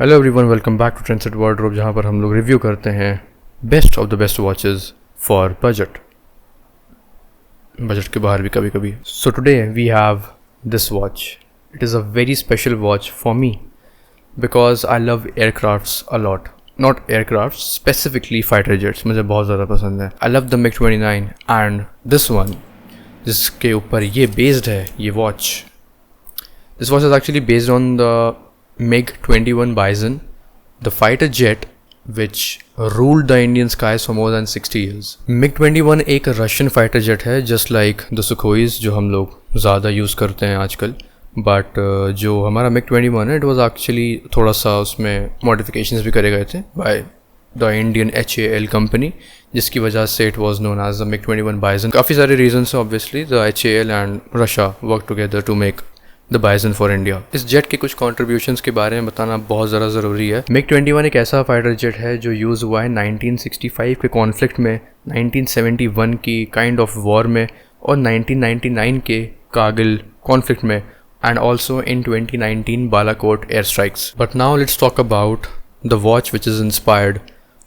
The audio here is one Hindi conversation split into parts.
Hello everyone, welcome back to Trendset Wardrobe, जहाँ पर हम लोग रिव्यू करते हैं best of the best watches for budget के बाहर भी कभी कभी. So today we have this watch. It is a very special watch for me because I love aircrafts a lot. Not aircraft, specifically fighter jets मुझे बहुत ज़्यादा पसंद है. I love the MiG-29 and this one जिसके ऊपर ये बेस्ड है ये watch. This watch is actually based on the MiG-21 Bison, the fighter jet which ruled the Indian skies for more than 60 years. MiG-21 एक रशियन फाइटर जेट है, जस्ट लाइक द सुखोईज जो हम लोग ज़्यादा यूज़ करते हैं आजकल. बट जो हमारा MiG-21 है, इट वाज एक्चुअली थोड़ा सा उसमें मॉडिफिकेशंस भी करे गए थे by the Indian HAL company, जिसकी वजह से it was known as the MiG-21 Bison. काफ़ी सारे रीजंस हैं obviously. The HAL and Russia work together to make the bison for India. इस जेट के कुछ कॉन्ट्रीब्यूशंस के बारे में बताना बहुत ज़्यादा ज़रूरी है. MiG-21 एक ऐसा फाइटर जेट है जो यूज़ हुआ है 1965 के कॉन्फ्लिक्ट में, 1971 की काइंड ऑफ वॉर में और 1999 के कारगिल कॉन्फ्लिक्ट में, and also in 2019 Balakot air strikes. But now let's talk about the watch which is inspired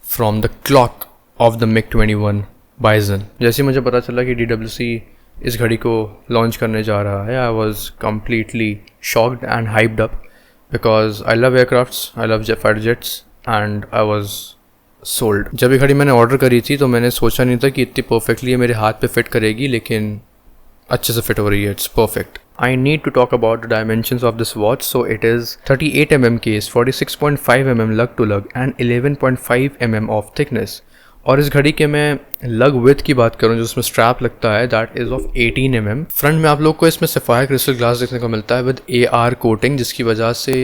from the clock of the MiG-21 बाइजन. जैसे मुझे पता चला कि DWC इस घड़ी को लॉन्च करने जा रहा है, I was completely shocked and hyped up because I love aircrafts, I love fighter jets and I was sold. जब ये घड़ी मैंने ऑर्डर करी थी तो मैंने सोचा नहीं था कि इतनी परफेक्टली ये मेरे हाथ पे फिट करेगी, लेकिन अच्छे से फिट हो रही है. It's perfect. I need to talk about the dimensions of this watch. So it is 38 mm case, 46.5 mm lug to lug and 11.5 mm of thickness. और इस घड़ी के मैं लग विथ की बात करूँ जो उसमें स्ट्रैप लगता है, that is of 18 mm. Front में आप लोग को इसमें सफ़ायर क्रिस्टल ग्लास देखने को मिलता है विद AR कोटिंग, जिसकी वजह से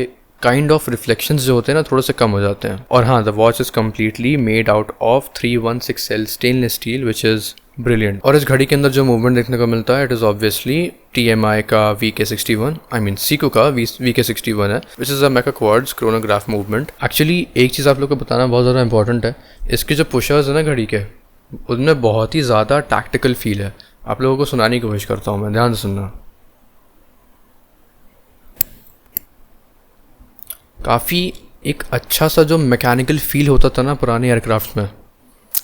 काइंड ऑफ रिफ्लेक्शंस जो होते हैं ना थोड़े से कम हो जाते हैं. और हाँ, the watch is completely made out of 316L stainless steel which is brilliant. और इस घड़ी के अंदर जो मूवमेंट देखने को मिलता है, इट इज़ ऑब्वियसली TMI का VK61, आई मीन Seiko का VK61 है, which is a mecha quartz chronograph movement. Actually एक चीज़ आप लोग को बताना बहुत ज़्यादा इंपॉर्टेंट है. इसके जो पुशर्स है ना घड़ी के, उनमें बहुत ही ज़्यादा टैक्टिकल फील है. आप लोगों को सुनाने की कोशिश करता हूँ मैं, ध्यान से सुनना. काफ़ी एक अच्छा सा जो मैकेनिकल फील होता था ना पुराने एयरक्राफ्ट में,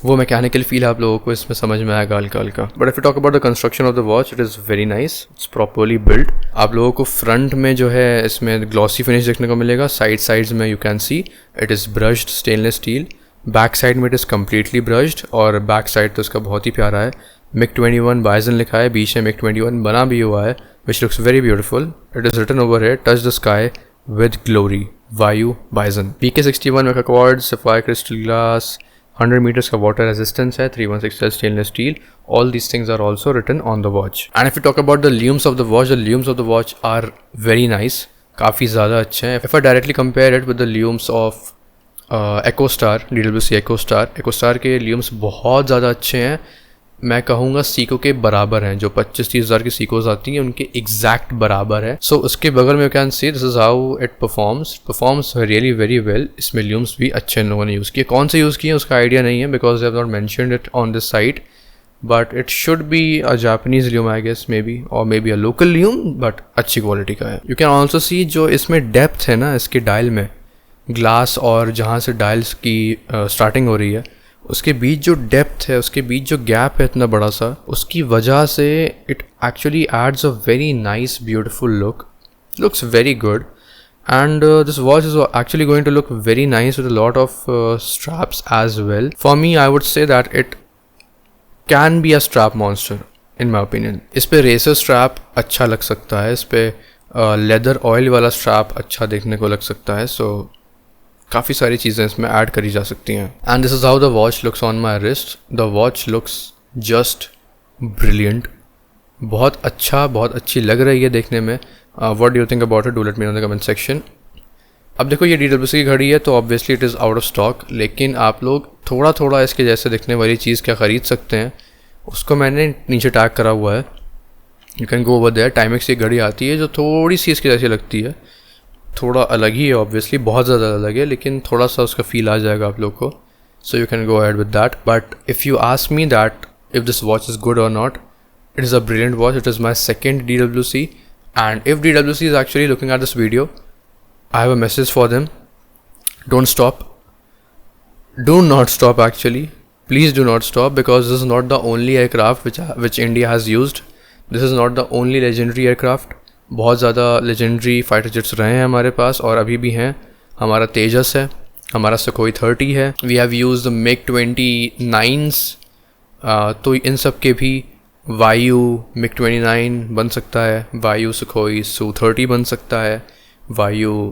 वो मैकेनिकल फील आप लोगों को इसमें समझ में आएगा हल्का हल्का. But if you talk about the construction of the watch, it is very nice. It's properly built. आप लोगों को फ्रंट में जो है इसमें ग्लॉसी फिनिश देखने को मिलेगा. साइड्स में you can see it is brushed stainless steel. Back side में इट इज़ कम्प्लीटली ब्रश्ड, और बैक साइड तो इसका बहुत ही प्यारा है. MiG-21 बाइजन लिखा है, बीच में MiG-21 बना भी हुआ है, which looks very beautiful. It is written over है, touch the sky with glory, Vayu bison. VK61 meca quartz, sapphire crystal glass, 100 meters का water resistance है, 316L stainless steel. All these things are also written on the watch. And if you talk about the lumes of the watch, the lumes of the watch are very nice. काफ़ी ज़्यादा अच्छे हैं. If I directly compare it with the lumes of EcoStar, DWC EcoStar के lumes बहुत ज़्यादा अच्छे हैं. मैं कहूँगा Seiko के बराबर हैं. जो 25-30 हज़ार की Seikos आती हैं उनके एग्जैक्ट बराबर है. सो उसके बगल में you can see this is how it performs really very well. इसमें ल्यूम्स भी अच्छे इन लोगों ने यूज़ किए. कौन से यूज़ किए उसका आइडिया नहीं है because they have not mentioned it on this site, but it should be a Japanese lume I guess, maybe, और maybe a local lume, but अच्छी क्वालिटी का है. यू कैन ऑल्सो सी जो इसमें डेप्थ है ना इसके डायल में, ग्लास और जहाँ से डायल्स की स्टार्टिंग हो रही है उसके बीच जो डेप्थ है, उसके बीच जो गैप है इतना बड़ा सा, उसकी वजह से it actually adds a very nice beautiful look. Looks very good. And this watch is actually going to look very nice with a lot of straps as well. For me I would say that it can be a strap monster in my opinion. इस पे रेसर स्ट्रैप अच्छा लग सकता है, इस पे लेदर ऑयल वाला स्ट्रैप अच्छा देखने को लग सकता है. सो काफ़ी सारी चीज़ें इसमें ऐड करी जा सकती हैं. And this is how the watch looks on my wrist. The watch looks just brilliant. बहुत अच्छा, बहुत अच्छी लग रही है देखने में. What do you think about it? Do let me know in the comment section. अब देखो ये DWC की घड़ी है तो obviously it is out of stock, लेकिन आप लोग थोड़ा थोड़ा इसके जैसे दिखने वाली चीज़ क्या ख़रीद सकते हैं, उसको मैंने नीचे टैग करा हुआ है. You can go over there. Timex की घड़ी आती है जो थोड़ी सी इसकी जैसी लगती है, थोड़ा अलग ही है ऑब्वियसली, बहुत ज़्यादा अलग है, लेकिन थोड़ा सा उसका फील आ जाएगा आप लोग को. So you can go ahead with that. But if you ask me that if this watch is good और not, it is a brilliant watch. It is my second DWC, and if DWC is actually looking at this video, I have a message for them. Don't stop. Do not stop actually. Please do not stop, because this is not the only aircraft which India has used. This is not the only legendary aircraft. बहुत ज़्यादा legendary fighter jets रहे हैं हमारे पास और अभी भी हैं. हमारा तेजस है, हमारा Sukhoi 30 है. We have used the MiG-29s. तो इन सब के भी वायु MiG-29 बन सकता है, वायु Sukhoi Su-30 बन सकता है, वायु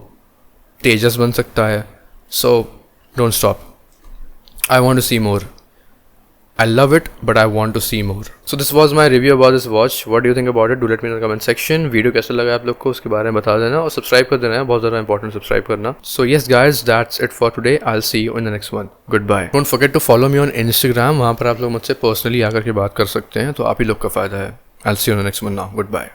तेजस बन सकता है. So don't stop. I want to see more. I love it, but I want to see more. So this was my review about this watch. What do you think about it? Do let me know in the comment section. Video कैसा लगा आप लोग को उसके बारे में बता देना और सब्सक्राइब कर देना है, बहुत ज़्यादा इंपॉर्टेंट सब्सक्राइब करना. So yes guys, that's it for today. I'll see you in the next one. Goodbye. Don't forget to follow me on Instagram. वहाँ पर आप लोग मुझसे पर्सनली आकर के बात कर सकते हैं, तो आप ही लोग का फ़ायदा है. I'll see you in the next one now. Goodbye.